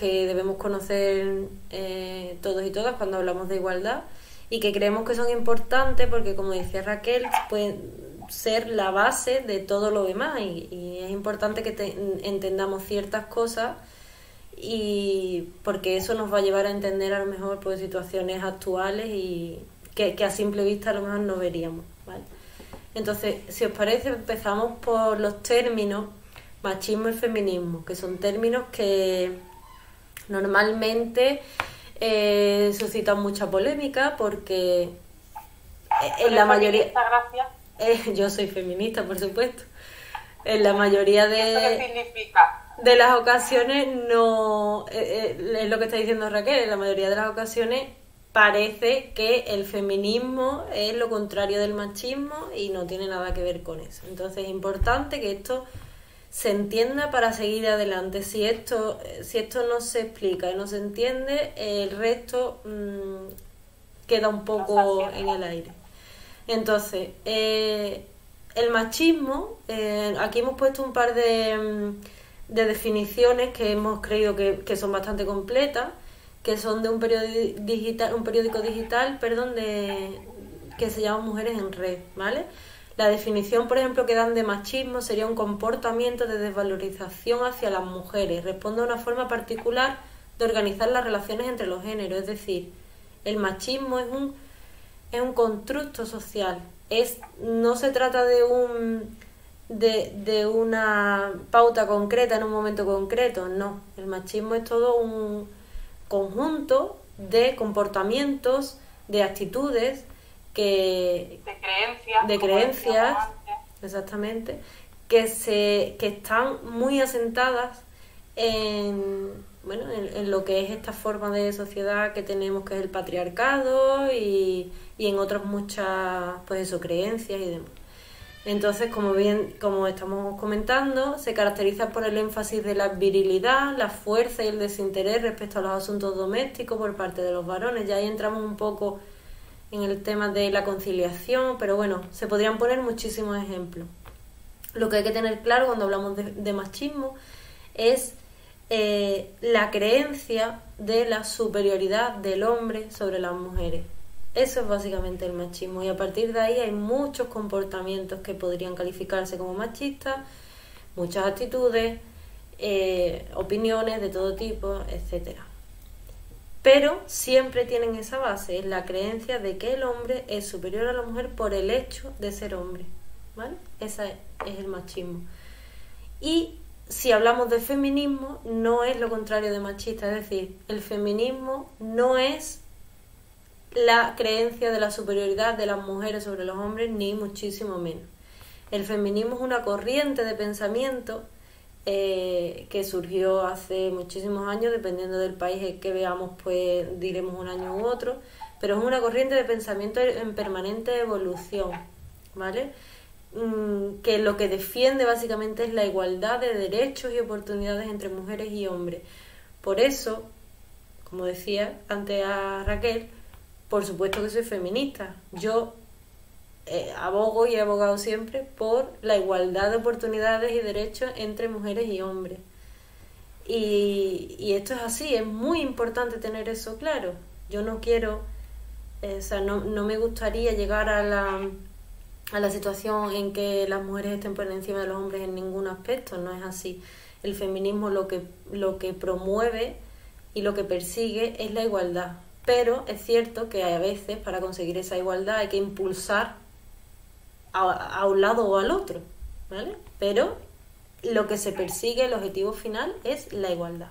que debemos conocer todos y todas cuando hablamos de igualdad y que creemos que son importantes porque, como decía Raquel, pueden ser la base de todo lo demás y es importante que entendamos ciertas cosas y porque eso nos va a llevar a entender a lo mejor pues situaciones actuales y que a simple vista a lo mejor no veríamos, ¿vale? Entonces, si os parece, empezamos por los términos machismo y feminismo, que son términos que normalmente suscitan mucha polémica porque en la mayoría... yo soy feminista, por supuesto. En la mayoría ¿Qué significa? De las ocasiones no... es lo que está diciendo Raquel, en la mayoría de las ocasiones parece que el feminismo es lo contrario del machismo y no tiene nada que ver con eso. Entonces es importante que esto se entienda para seguir adelante. Si esto no se explica y no se entiende, el resto queda un poco en el aire. Entonces, el machismo, aquí hemos puesto un par de definiciones que hemos creído que son bastante completas, que son de un periódico digital, que se llama Mujeres en Red, ¿vale? La definición, por ejemplo, que dan de machismo sería un comportamiento de desvalorización hacia las mujeres. Responde a una forma particular de organizar las relaciones entre los géneros. Es decir, el machismo es un constructo social. No se trata de una pauta concreta en un momento concreto, no. El machismo es todo un conjunto de comportamientos, de actitudes, de creencias, exactamente, que están muy asentadas en lo que es esta forma de sociedad que tenemos, que es el patriarcado y en otras muchas, pues eso, creencias y demás. Entonces, como estamos comentando, se caracteriza por el énfasis de la virilidad, la fuerza y el desinterés respecto a los asuntos domésticos por parte de los varones. Ya ahí entramos un poco en el tema de la conciliación, pero bueno, se podrían poner muchísimos ejemplos. Lo que hay que tener claro cuando hablamos de machismo es la creencia de la superioridad del hombre sobre las mujeres. Eso es básicamente el machismo y a partir de ahí hay muchos comportamientos que podrían calificarse como machistas, muchas actitudes, opiniones de todo tipo, etcétera. Pero siempre tienen esa base, es la creencia de que el hombre es superior a la mujer por el hecho de ser hombre, ¿vale? Ese es el machismo. Y si hablamos de feminismo, no es lo contrario de machista, es decir, el feminismo no es la creencia de la superioridad de las mujeres sobre los hombres, ni muchísimo menos. El feminismo es una corriente de pensamiento que surgió hace muchísimos años, dependiendo del país que veamos, pues diremos un año u otro, pero es una corriente de pensamiento en permanente evolución, ¿vale? Que lo que defiende básicamente es la igualdad de derechos y oportunidades entre mujeres y hombres. Por eso, como decía antes a Raquel, por supuesto que soy feminista. Yo abogo y he abogado siempre por la igualdad de oportunidades y derechos entre mujeres y hombres. Y esto es así, es muy importante tener eso claro. Yo no quiero, no me gustaría llegar a la situación en que las mujeres estén por encima de los hombres en ningún aspecto, no es así. El feminismo lo que promueve y lo que persigue es la igualdad. Pero es cierto que a veces para conseguir esa igualdad hay que impulsar a un lado o al otro, ¿vale? Pero lo que se persigue, el objetivo final es la igualdad.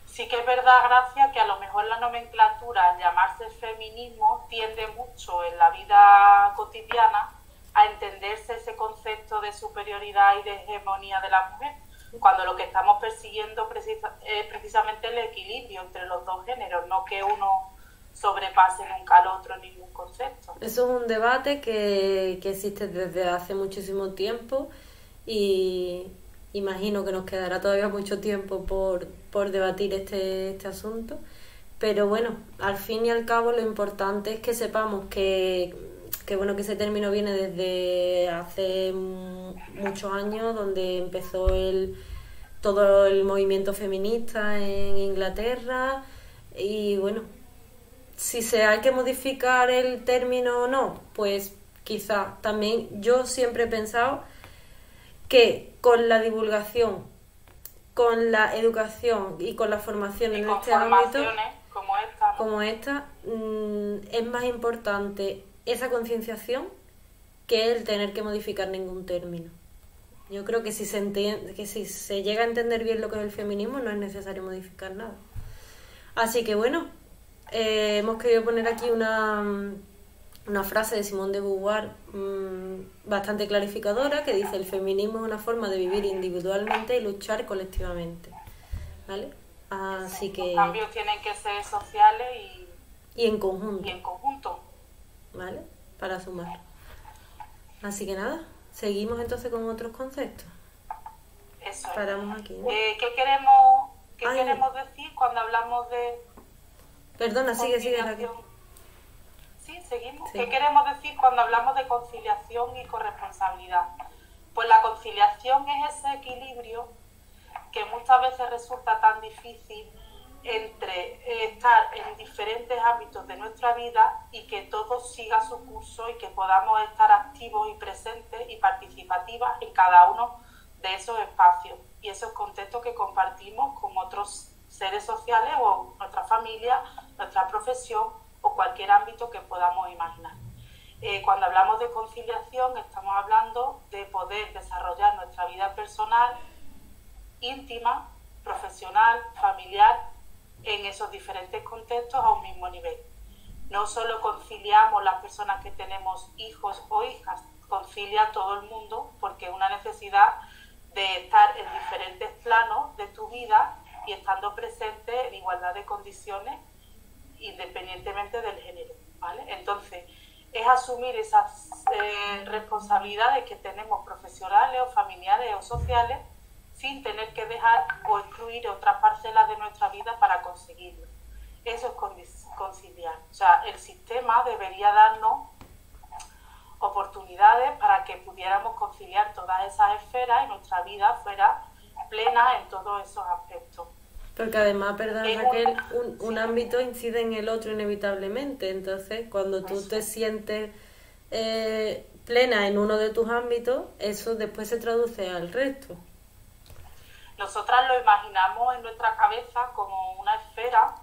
Sí que es verdad, Gracia, que a lo mejor la nomenclatura, al llamarse feminismo, tiende mucho en la vida cotidiana a entenderse ese concepto de superioridad y de hegemonía de la mujer, cuando lo que estamos persiguiendo es precisamente el equilibrio entre los dos géneros, no que uno sobrepase nunca al otro en ningún concepto. Eso es un debate que existe desde hace muchísimo tiempo y imagino que nos quedará todavía mucho tiempo por debatir este asunto, pero bueno, al fin y al cabo lo importante es que sepamos que ese término viene desde hace muchos años, donde empezó todo el movimiento feminista en Inglaterra y bueno, si se hay que modificar el término o no, pues quizá. También yo siempre he pensado que con la divulgación, con la educación y con la formación en este ámbito, como esta, es más importante esa concienciación que el tener que modificar ningún término. Yo creo que si se llega a entender bien lo que es el feminismo, no es necesario modificar nada. Así que bueno, hemos querido poner aquí una frase de Simone de Beauvoir bastante clarificadora, que dice: el feminismo es una forma de vivir individualmente y luchar colectivamente, ¿vale? Así que los cambios tienen que ser sociales y en conjunto. Y en conjunto. ¿Vale? Para sumar. Así que nada, seguimos entonces con otros conceptos. Eso es. Paramos aquí, ¿no? ¿Qué queremos decir cuando hablamos de... Perdona, sigue, Raquel. Sí, seguimos. Sí. ¿Qué queremos decir cuando hablamos de conciliación y corresponsabilidad? Pues la conciliación es ese equilibrio que muchas veces resulta tan difícil entre estar en diferentes ámbitos de nuestra vida y que todo siga su curso y que podamos estar activos y presentes y participativas en cada uno de esos espacios y esos contextos que compartimos con otros seres sociales o nuestra familia, nuestra profesión o cualquier ámbito que podamos imaginar. Cuando hablamos de conciliación estamos hablando de poder desarrollar nuestra vida personal, íntima, profesional, familiar, en esos diferentes contextos a un mismo nivel. No solo conciliamos las personas que tenemos hijos o hijas, concilia a todo el mundo porque es una necesidad de estar en diferentes planos de tu vida y estando presente en igualdad de condiciones independientemente del género, ¿vale? Entonces, es asumir esas responsabilidades que tenemos profesionales o familiares o sociales sin tener que dejar o excluir otras parcelas de nuestra vida para conseguirlo. Eso es conciliar. O sea, el sistema debería darnos oportunidades para que pudiéramos conciliar todas esas esferas y nuestra vida fuera plena en todos esos aspectos. Porque además, perdón Raquel, un ámbito incide en el otro inevitablemente. Entonces, cuando tú te sientes plena en uno de tus ámbitos, eso después se traduce al resto. Nosotras lo imaginamos en nuestra cabeza como una esfera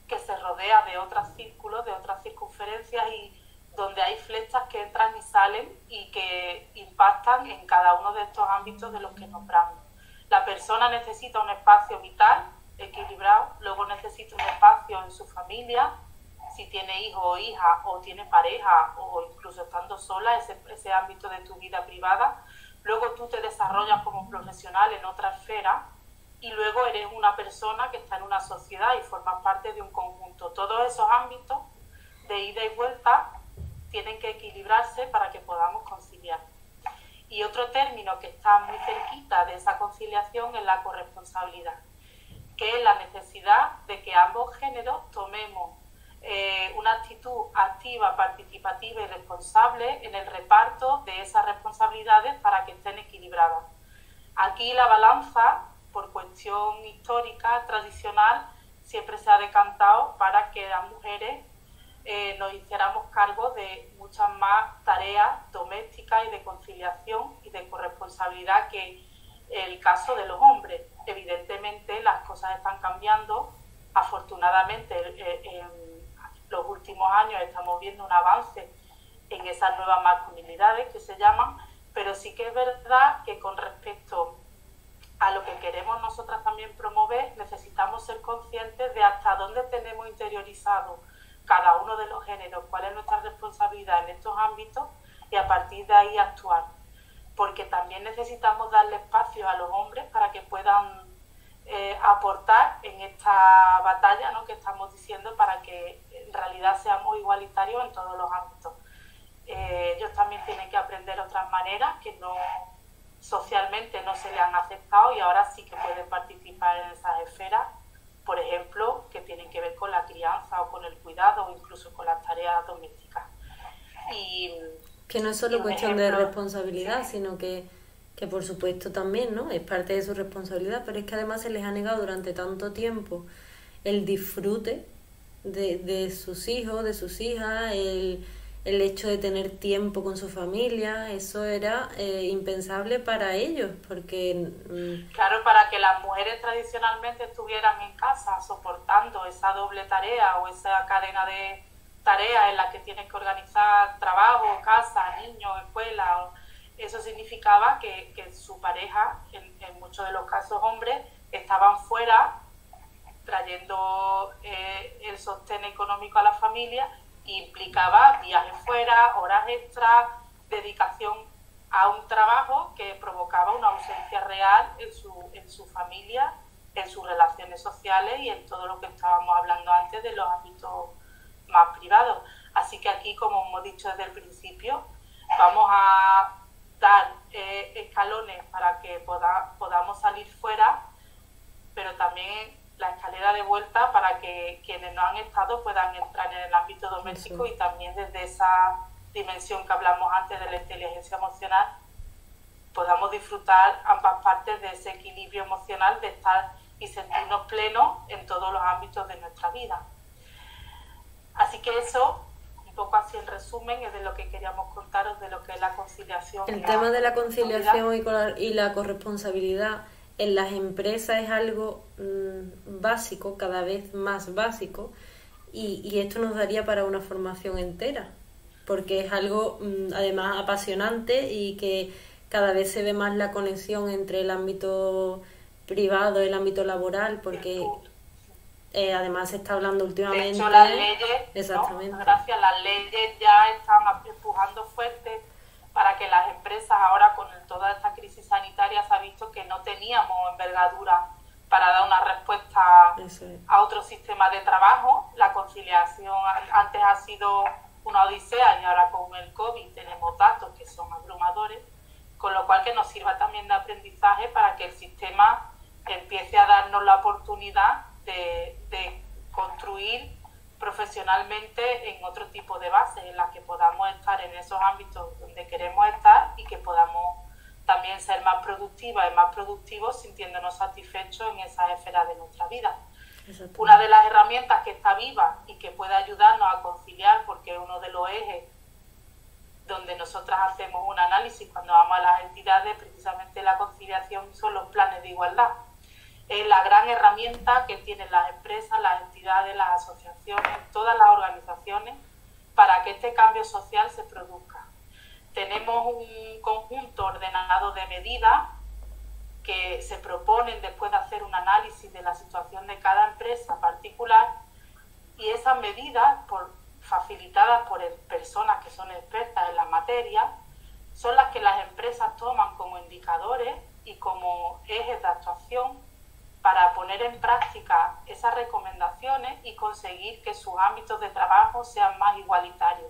que se rodea de otros círculos, de otras circunferencias y donde hay flechas que entran y salen y que impactan en cada uno de estos ámbitos de los que nombramos. La persona necesita un espacio vital, equilibrado, luego necesita un espacio en su familia, si tiene hijo o hija o tiene pareja o incluso estando sola, ese ámbito de tu vida privada. Luego tú te desarrollas como profesional en otra esfera y luego eres una persona que está en una sociedad y formas parte de un conjunto. Todos esos ámbitos de ida y vuelta tienen que equilibrarse para que podamos conciliar. Y otro término que está muy cerquita de esa conciliación es la corresponsabilidad, que es la necesidad de que ambos géneros tomemos una actitud activa, participativa y responsable en el reparto de esas responsabilidades para que estén equilibradas. Aquí la balanza, por cuestión histórica, tradicional, siempre se ha decantado para que las mujeres nos hiciéramos cargo de muchas más tareas domésticas y de conciliación y de corresponsabilidad que el caso de los hombres. Evidentemente las cosas están cambiando, afortunadamente en los últimos años estamos viendo un avance en esas nuevas masculinidades que se llaman, pero sí que es verdad que con respecto a lo que queremos nosotras también promover, necesitamos ser conscientes de hasta dónde tenemos interiorizado cada uno de los géneros, cuál es nuestra responsabilidad en estos ámbitos y a partir de ahí actuar. Porque también necesitamos darle espacio a los hombres para que puedan aportar en esta batalla, ¿no?, que estamos diciendo para que en realidad seamos igualitarios en todos los ámbitos. Ellos también tienen que aprender otras maneras que no socialmente no se le han aceptado y ahora sí que pueden participar en esas esferas, por ejemplo, que tienen que ver con la crianza o con el cuidado o incluso con las tareas domésticas. Y que no es solo cuestión de responsabilidad, sino que que por supuesto también, ¿no? Es parte de su responsabilidad, pero es que además se les ha negado durante tanto tiempo el disfrute de sus hijos, de sus hijas, el hecho de tener tiempo con su familia. Eso era impensable para ellos, porque... Claro, para que las mujeres tradicionalmente estuvieran en casa soportando esa doble tarea o esa cadena de tareas en la que tienen que organizar trabajo, casa, niños, escuela, eso significaba que su pareja, en muchos de los casos hombres, estaban fuera trayendo el sostén económico a la familia, e implicaba viajes fuera, horas extras, dedicación a un trabajo que provocaba una ausencia real en su familia, en sus relaciones sociales y en todo lo que estábamos hablando antes de los ámbitos más privados. Así que aquí, como hemos dicho desde el principio, vamos a dar escalones para que podamos salir fuera, pero también la escalera de vuelta para que quienes no han estado puedan entrar en el ámbito doméstico. Sí. Y también desde esa dimensión que hablamos antes de la inteligencia emocional podamos disfrutar ambas partes de ese equilibrio emocional, de estar y sentirnos plenos en todos los ámbitos de nuestra vida. Así que eso, un poco así en resumen, es de lo que queríamos contaros de lo que es la conciliación. El tema de la conciliación y la corresponsabilidad en las empresas es algo básico, cada vez más básico, y esto nos daría para una formación entera, porque es algo además apasionante y que cada vez se ve más la conexión entre el ámbito privado y el ámbito laboral, porque además se está hablando últimamente... De hecho, las leyes, exactamente, ¿no? Gracias, las leyes ya están empujando fuerte para que las empresas, ahora con toda esta crisis sanitaria, se ha visto que no teníamos envergadura para dar una respuesta a otro sistema de trabajo. La conciliación antes ha sido una odisea y ahora con el COVID tenemos datos que son abrumadores, con lo cual que nos sirva también de aprendizaje para que el sistema empiece a darnos la oportunidad de construir profesionalmente en otro tipo de bases en las que podamos estar en esos ámbitos donde queremos estar y que podamos también ser más productivas y más productivos sintiéndonos satisfechos en esas esferas de nuestra vida. Una de las herramientas que está viva y que puede ayudarnos a conciliar, porque es uno de los ejes donde nosotras hacemos un análisis cuando vamos a las entidades, precisamente la conciliación son los planes de igualdad. Es la gran herramienta que tienen las empresas, las entidades, las asociaciones, todas las organizaciones para que este cambio social se produzca. Tenemos un conjunto ordenado de medidas que se proponen después de hacer un análisis de la situación de cada empresa particular, y esas medidas, facilitadas por personas que son expertas en la materia, son las que las empresas toman como indicadores y como ejes de actuación para poner en práctica esas recomendaciones y conseguir que sus ámbitos de trabajo sean más igualitarios.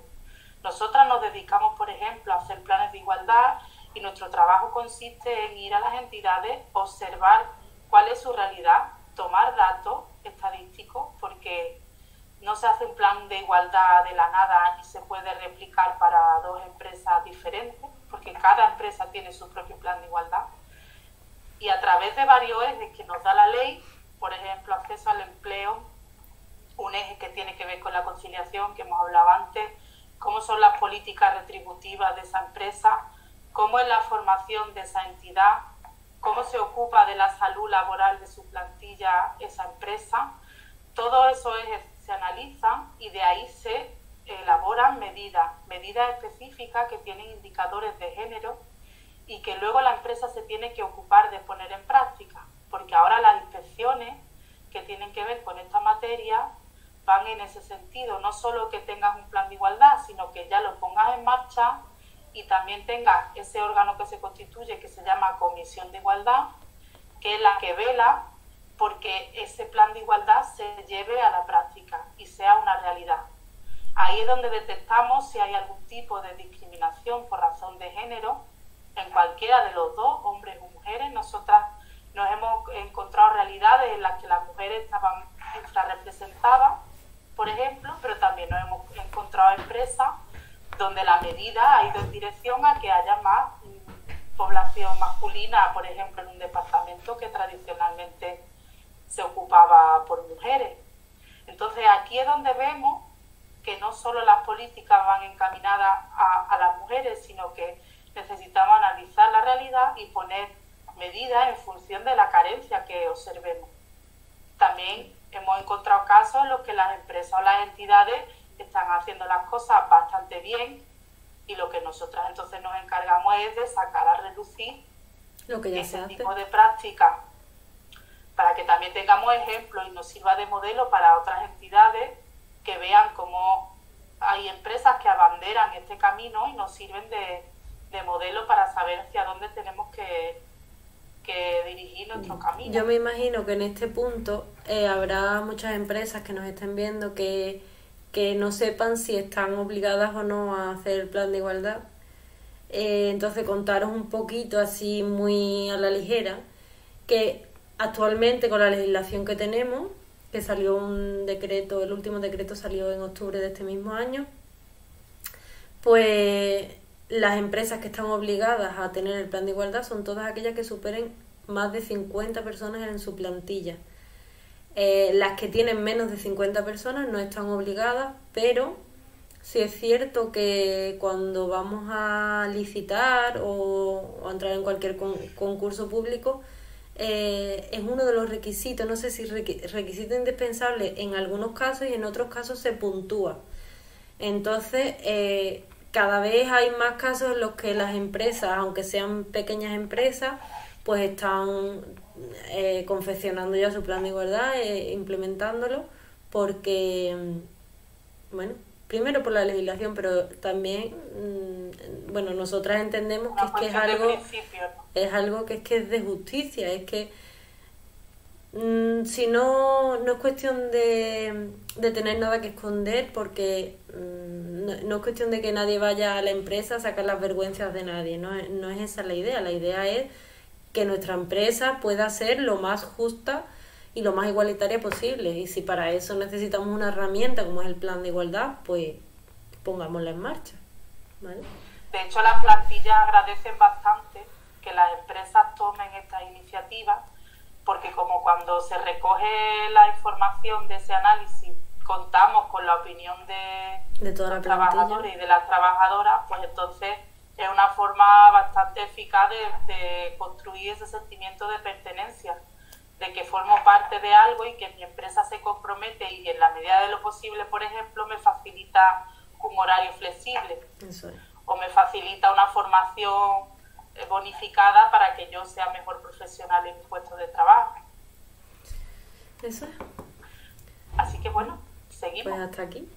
Nosotras nos dedicamos, por ejemplo, a hacer planes de igualdad y nuestro trabajo consiste en ir a las entidades, observar cuál es su realidad, tomar datos estadísticos, porque no se hace un plan de igualdad de la nada y se puede replicar para dos empresas diferentes, porque cada empresa tiene su propio plan de igualdad. Y a través de varios ejes que nos da la ley, por ejemplo, acceso al empleo, un eje que tiene que ver con la conciliación, que hemos hablado antes, cómo son las políticas retributivas de esa empresa, cómo es la formación de esa entidad, cómo se ocupa de la salud laboral de su plantilla esa empresa. Todos esos ejes se analizan y de ahí se elaboran medidas específicas que tienen indicadores de género y que luego la empresa se tiene que ocupar de poner en práctica, porque ahora las inspecciones que tienen que ver con esta materia van en ese sentido, no solo que tengas un plan de igualdad, sino que ya lo pongas en marcha y también tengas ese órgano que se constituye, que se llama Comisión de Igualdad, que es la que vela porque ese plan de igualdad se lleve a la práctica y sea una realidad. Ahí es donde detectamos si hay algún tipo de discriminación por razón de género, en cualquiera de los dos, hombres o mujeres. Nosotras nos hemos encontrado realidades en las que las mujeres estaban infrarrepresentadas, por ejemplo, pero también nos hemos encontrado empresas donde la medida ha ido en dirección a que haya más población masculina, por ejemplo, en un departamento que tradicionalmente se ocupaba por mujeres. Entonces aquí es donde vemos que no solo las políticas van encaminadas a las mujeres, sino que necesitamos analizar la realidad y poner medidas en función de la carencia que observemos. También hemos encontrado casos en los que las empresas o las entidades están haciendo las cosas bastante bien y lo que nosotras entonces nos encargamos es de sacar a relucir lo que ya ese se hace. tipo de prácticas para que también tengamos ejemplos y nos sirva de modelo para otras entidades que vean cómo hay empresas que abanderan este camino y nos sirven de modelo para saber hacia dónde tenemos que dirigir nuestro camino. Yo me imagino que en este punto habrá muchas empresas que nos estén viendo que no sepan si están obligadas o no a hacer el plan de igualdad. Entonces contaros un poquito así muy a la ligera que actualmente con la legislación que tenemos, que salió un decreto, el último decreto salió en octubre de este mismo año, pues las empresas que están obligadas a tener el plan de igualdad son todas aquellas que superen más de 50 personas en su plantilla. Las que tienen menos de 50 personas no están obligadas, pero sí es cierto que cuando vamos a licitar o a entrar en cualquier concurso público, es uno de los requisitos, no sé si requisito indispensable en algunos casos y en otros casos se puntúa. Entonces, cada vez hay más casos en los que las empresas, aunque sean pequeñas empresas, pues están confeccionando ya su plan de igualdad, implementándolo, porque, bueno, primero por la legislación, pero también, bueno, nosotras entendemos que es algo que es de justicia, es que si no es cuestión de tener nada que esconder, porque no es cuestión de que nadie vaya a la empresa a sacar las vergüenzas de nadie, no es esa la idea es que nuestra empresa pueda ser lo más justa y lo más igualitaria posible, y si para eso necesitamos una herramienta como es el plan de igualdad, pues pongámosla en marcha, ¿vale? De hecho, las plantillas agradecen bastante que las empresas tomen estas iniciativas, porque como cuando se recoge la información de ese análisis contamos con la opinión de toda los la trabajadores y de las trabajadoras, pues entonces es una forma bastante eficaz de construir ese sentimiento de pertenencia, de que formo parte de algo y que mi empresa se compromete y en la medida de lo posible, por ejemplo, me facilita un horario flexible. Eso es. O me facilita una formación bonificada para que yo sea mejor profesional en mi puesto de trabajo. Eso es. Así que bueno, seguimos. Pues hasta aquí.